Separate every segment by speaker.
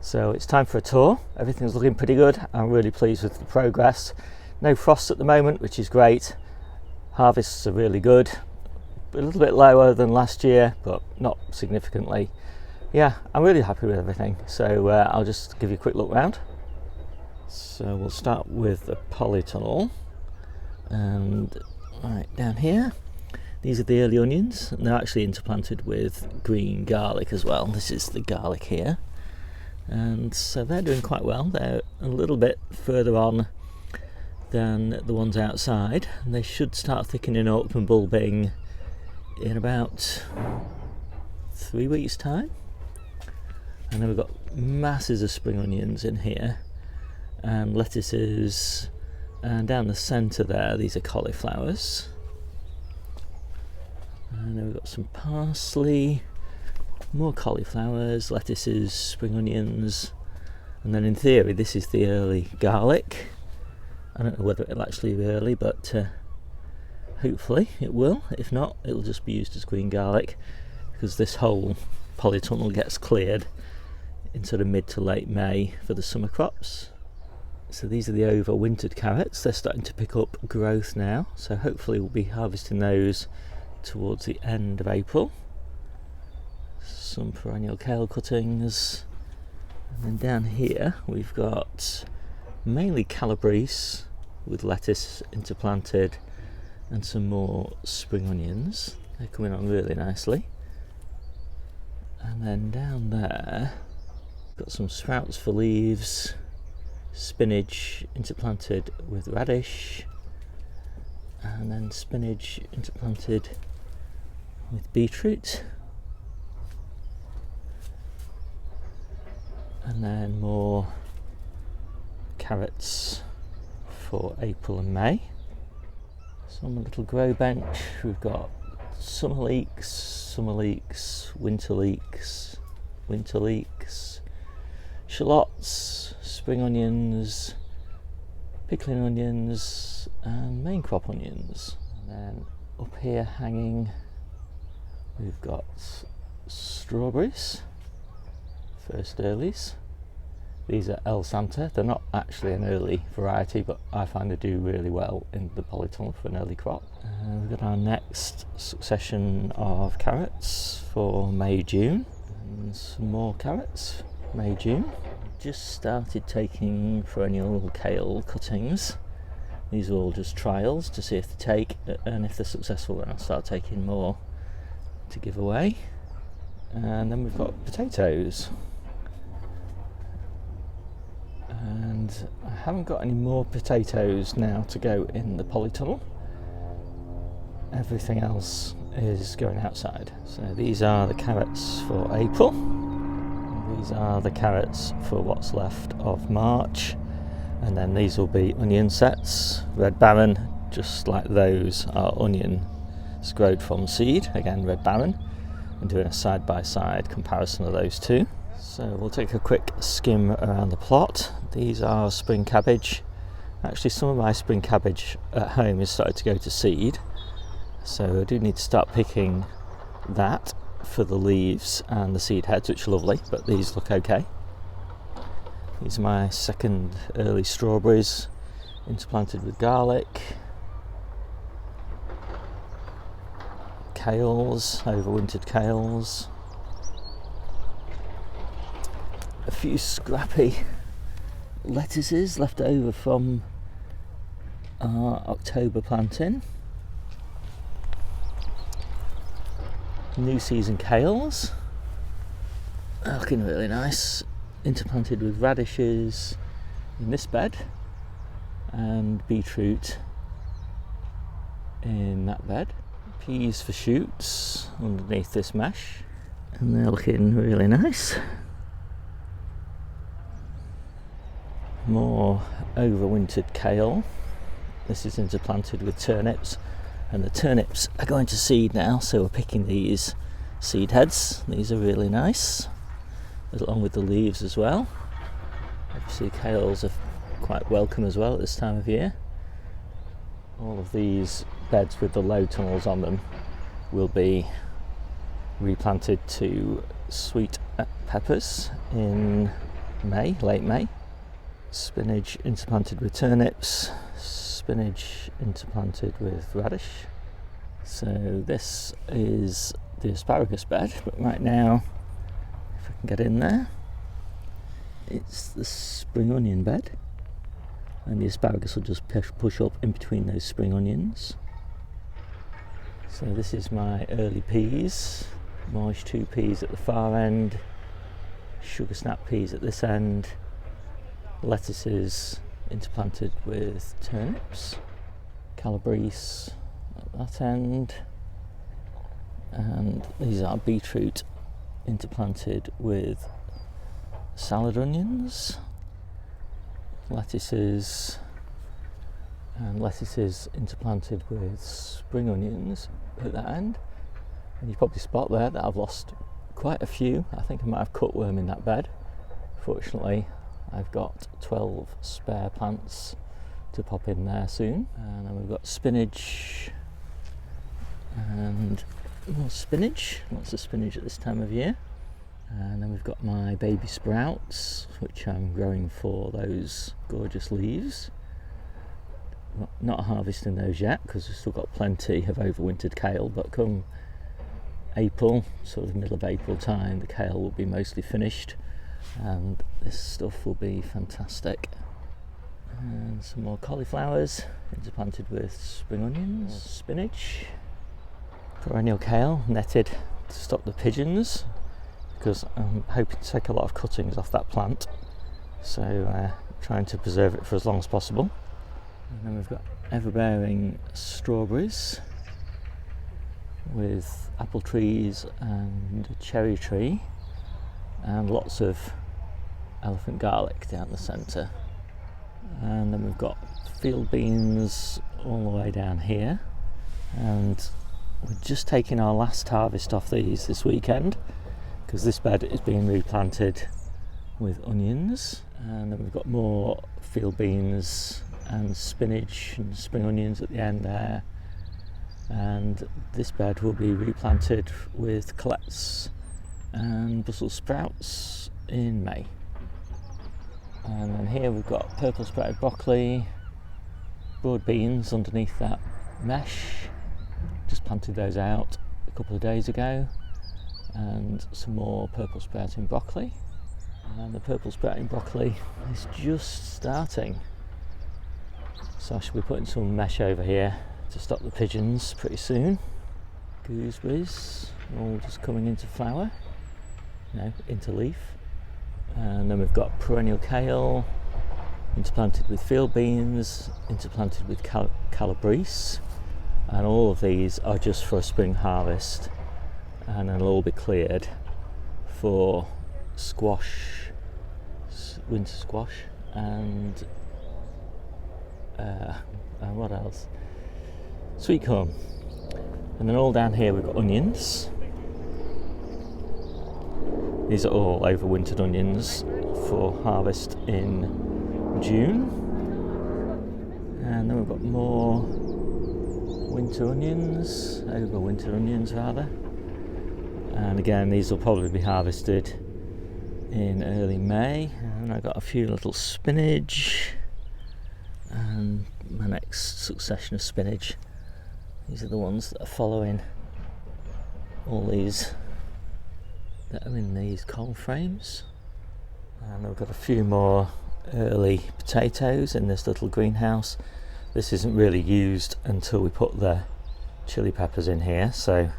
Speaker 1: So it's time for a tour. Everything's looking pretty good. I'm really pleased with the progress. No frost at the moment, which is great. Harvests are really good. A little bit lower than last year, but not significantly. Yeah, I'm really happy with everything. So I'll just give you a quick look round. So we'll start with the Polytunnel. And right down here, these are the early onions. And they're actually interplanted with green garlic as well. This is the garlic here. And so they're doing quite well. They're a little bit further on than the ones outside, and they should start thickening up and bulbing in about 3 weeks' time. And then we've got masses of spring onions in here, and lettuces, and down the centre there, these are cauliflowers. And then we've got some parsley, more cauliflowers, lettuces, spring onions, and then in theory this is the early garlic. I don't know whether it'll actually be early, but hopefully it will. If not, it'll just be used as green garlic, because this whole polytunnel gets cleared in sort of mid to late May for the summer crops. So these are the overwintered carrots. They're starting to pick up growth now, so hopefully we'll be harvesting those towards the end of April. Some perennial kale cuttings, and then down here we've got mainly calabrese with lettuce interplanted and some more spring onions. They're coming on really nicely. And then down there got some sprouts for leaves, spinach interplanted with radish, and then spinach interplanted with beetroot. And then more carrots for April and May. So on the little grow bench we've got summer leeks, winter leeks, shallots, spring onions, pickling onions, and main crop onions. And then up here hanging we've got strawberries. First earlies. These are El Santa. They're not actually an early variety, but I find they do really well in the polytunnel for an early crop. We've got our next succession of carrots for May, June, and some more carrots, May, June. Just started taking perennial kale cuttings. These are all just trials to see if they take, and if they're successful then I'll start taking more to give away. And then we've got potatoes. And I haven't got any more potatoes now to go in the polytunnel. Everything else is going outside. So these are the carrots for April. These are the carrots for what's left of March. And then these will be onion sets. Red Baron, just like those, are onions growed from seed. Again, Red Baron. And doing a side-by-side comparison of those two. So we'll take a quick skim around the plot. These are spring cabbage. Actually, some of my spring cabbage at home is started to go to seed, so I do need to start picking that for the leaves and the seed heads, which are lovely, but these look okay. These are my second early strawberries interplanted with garlic. Kales, overwintered kales. A few scrappy lettuces left over from our October planting. New season kales, looking really nice, interplanted with radishes in this bed and beetroot in that bed. Peas for shoots underneath this mesh, and they're looking really nice. More overwintered kale. This is interplanted with turnips, and the turnips are going to seed now, so we're picking these seed heads. These are really nice, along with the leaves as well. Obviously kales are quite welcome as well at this time of year. All of these beds with the low tunnels on them will be replanted to sweet peppers in May, late May. Spinach interplanted with turnips, spinach interplanted with radish. So this is the asparagus bed, but right now, if I can get in there, it's the spring onion bed, and the asparagus will just push up in between those spring onions. So this is my early peas, March 2 peas at the far end, sugar snap peas at this end, lettuces interplanted with turnips, calabrese at that end, and these are beetroot interplanted with salad onions, lettuces, and lettuces interplanted with spring onions at that end. And you probably spot there that I've lost quite a few. I think I might have cutworm in that bed. Fortunately, I've got 12 spare plants to pop in there soon. And then we've got spinach and more spinach, lots of spinach at this time of year. And then we've got my baby sprouts, which I'm growing for those gorgeous leaves. Not harvesting those yet because we've still got plenty of overwintered kale, but come April, sort of middle of April time, the kale will be mostly finished and this stuff will be fantastic. And some more cauliflowers interplanted with spring onions, spinach, perennial kale netted to stop the pigeons because I'm hoping to take a lot of cuttings off that plant, so trying to preserve it for as long as possible. And then we've got ever-bearing strawberries with apple trees and a cherry tree, and lots of elephant garlic down the centre. And then we've got field beans all the way down here, and we're just taking our last harvest off these this weekend because this bed is being replanted with onions. And then we've got more field beans and spinach and spring onions at the end there, and this bed will be replanted with colettes and Brussels sprouts in May. And then here we've got purple sprouted broccoli, broad beans underneath that mesh, just planted those out a couple of days ago, and some more purple sprouting broccoli. And the purple sprouting broccoli is just starting. So I should be putting some mesh over here to stop the pigeons pretty soon. Gooseberries all just coming into flower, into leaf. And then we've got perennial kale interplanted with field beans, interplanted with calabrese, and all of these are just for a spring harvest, and they'll all be cleared for squash, winter squash, and what else? Sweet corn. And then all down here we've got onions. These are all overwintered onions for harvest in June. And then we've got more winter onions, overwintered onions rather. And again, these will probably be harvested in early May. And I've got a few little spinach and my next succession of spinach. These are the ones that are following all these that are in these cold frames. And I've got a few more early potatoes in this little greenhouse. This isn't really used until we put the chili peppers in here, so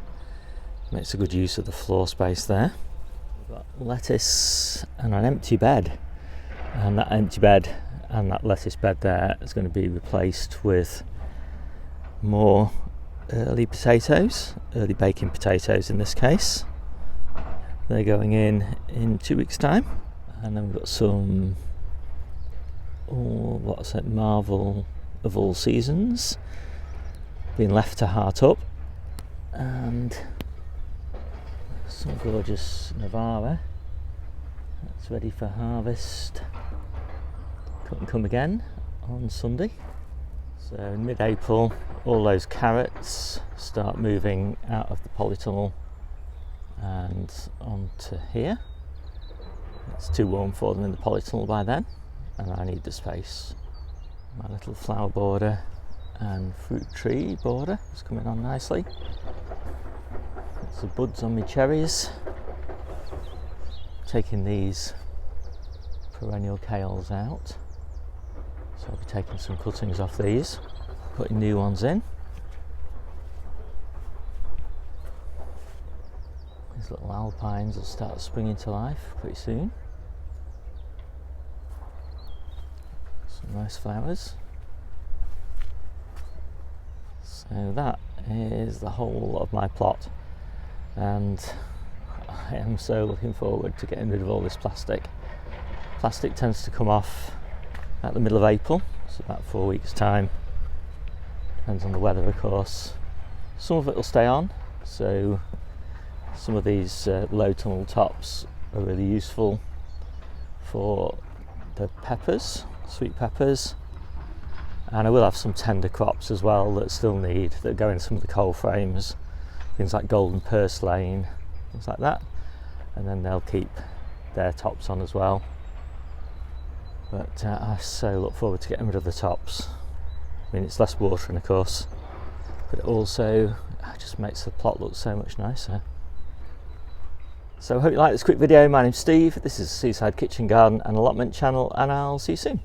Speaker 1: makes a good use of the floor space there. We've got lettuce and an empty bed, and that empty bed and that lettuce bed there is going to be replaced with more early potatoes, early baking potatoes in this case. They're going in 2 weeks' time. And then we've got some, Marvel of all seasons being left to heart up, and some gorgeous Navara that's ready for harvest. Couldn't come again on Sunday. So in mid-April, all those carrots start moving out of the polytunnel and onto here. It's too warm for them in the polytunnel by then, and I need the space. My little flower border and fruit tree border is coming on nicely. Lots of buds on my cherries. Taking these perennial kales out, so I'll be taking some cuttings off these, putting new ones in. These little alpines will start springing to life pretty soon. Some nice flowers. So that is the whole of my plot, and I am so looking forward to getting rid of all this plastic. Plastic tends to come off at the middle of April, so about 4 weeks time. Depends on the weather, of course. Some of it will stay on, so some of these low tunnel tops are really useful for the peppers, sweet peppers, and I will have some tender crops as well that go in some of the coal frames, things like golden purslane, things like that, and then they'll keep their tops on as well. But I so look forward to getting rid of the tops. I mean, it's less watering, of course, but it also just makes the plot look so much nicer. So I hope you like this quick video. My name's Steve, this is Seaside Kitchen Garden and Allotment channel, and I'll see you soon.